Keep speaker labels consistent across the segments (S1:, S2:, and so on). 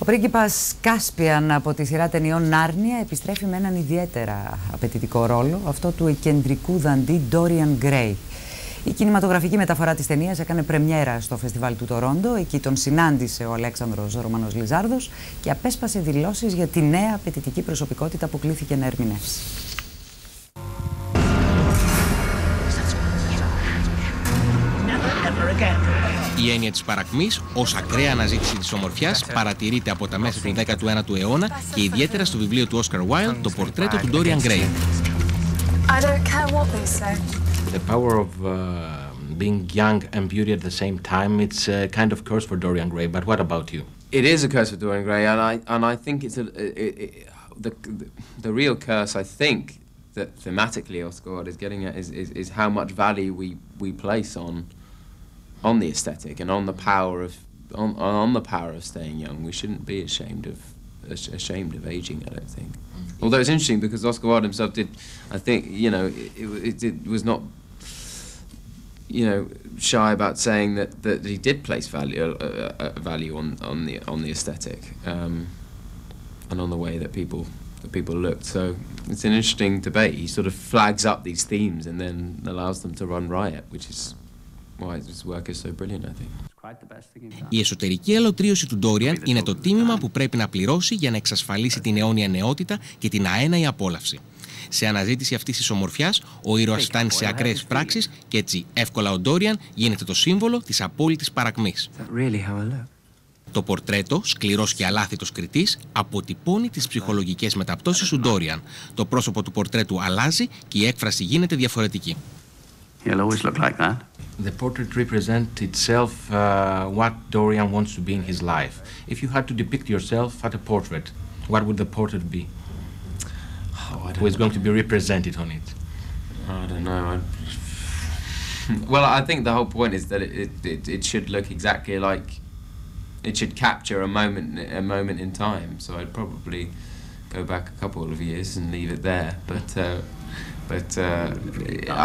S1: πρίγκιπας Κάσπιαν από τη σειρά ταινιών Νάρνια επιστρέφει με έναν ιδιαίτερα απαιτητικό ρόλο, αυτό του εκκεντρικού δαντή Dorian Gray. Η κινηματογραφική μεταφορά της ταινίας έκανε πρεμιέρα στο φεστιβάλ του Τορόντο. Εκεί τον συνάντησε ο Αλέξανδρος Ρωμανός Λιζάρδος και απέσπασε δηλώσεις για τη νέα απαιτητική προσωπικότητα που κλήθηκε να ερμηνεύσει.
S2: Η έννοια της παρακμής ως ακραία αναζήτηση της ομορφιάς παρατηρείται από τα μέσα του 19ου αιώνα και ιδιαίτερα στο βιβλίο του Oscar Wilde, το πορτρέτο του Dorian Gray.
S3: The power of being young and beauty at the same time, it's a kind of curse for Dorian Gray, but what about you?
S4: It is a curse for Dorian Gray, and I think it's the real curse, I think, that thematically Oscar Wilde is getting at is how much value we place on the aesthetic and on the power of staying young. We shouldn't be ashamed of aging, I don't think. Although it's interesting because Oscar Wilde himself did, I think, you know, it was not, you know, shy about saying that he did place value on the aesthetic and on the way that people looked. So it's an interesting debate. He sort of flags up these themes and then allows them to run riot, which is why his work is so brilliant, I think.
S2: Η εσωτερική αλωτρίωση του Dorian είναι το τίμημα που πρέπει να πληρώσει για να εξασφαλίσει την αιώνια νεότητα και την αέναη απόλαυση. Σε αναζήτηση αυτής της ομορφιάς, ο ήρωας φτάνει σε ακραίες πράξεις και έτσι εύκολα ο Dorian γίνεται το σύμβολο της απόλυτης παρακμής. Το πορτρέτο, σκληρός και αλάθητος κριτής, αποτυπώνει τις ψυχολογικές μεταπτώσεις του Dorian. Το πρόσωπο του πορτρέτου αλλάζει και η έκφραση γίνεται διαφορετική.
S5: He'll always look like that.
S3: The portrait represents itself what Dorian wants to be in his life. If you had to depict yourself at a portrait, what would the portrait be? Who is going to be represented on it?
S4: I don't know. Well, I think the whole point is that it should look exactly like, it should capture a moment in time. So I'd probably go back a couple of years and leave it there. But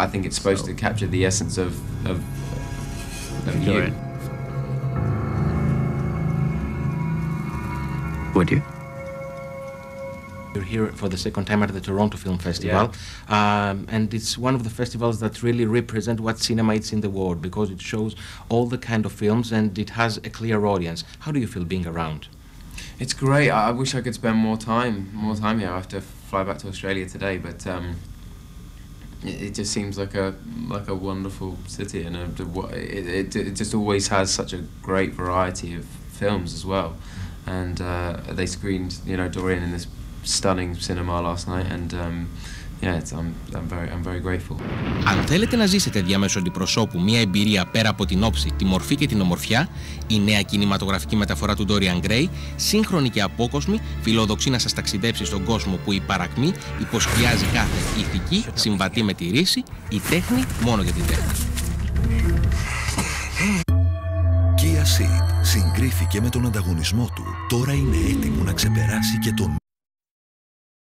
S4: I think it's supposed to capture the essence of you.
S5: Would you?
S3: You're here for the second time at the Toronto Film Festival, and it's one of the festivals that really represent what cinema is in the world, because it shows all the kind of films and it has a clear audience. How do you feel being around?
S4: It's great. I wish I could spend more time here. I have to fly back to Australia today, but it just seems like a wonderful city, and it just always has such a great variety of films as well. And they screened, you know, Dorian in this stunning cinema last night, and I'm very grateful.
S2: Αν θέλετε να ζήσετε διαμέσου αντιπροσώπου μια εμπειρία πέρα από την όψη, τη μορφή και την ομορφιά, η νέα κινηματογραφική μεταφορά του Dorian Gray, σύγχρονη και απόκοσμη, φιλοδοξεί να σας ταξιδέψει στον κόσμο που η παρακμή υποσκιάζει κάθε ηθική, συμβατή με τη ρίση, η τέχνη μόνο για την τέχνη.
S6: Kia Ceed συγκρίθηκε με τον ανταγωνισμό του. Τώρα είναι έτοιμο να ξεπεράσει και τον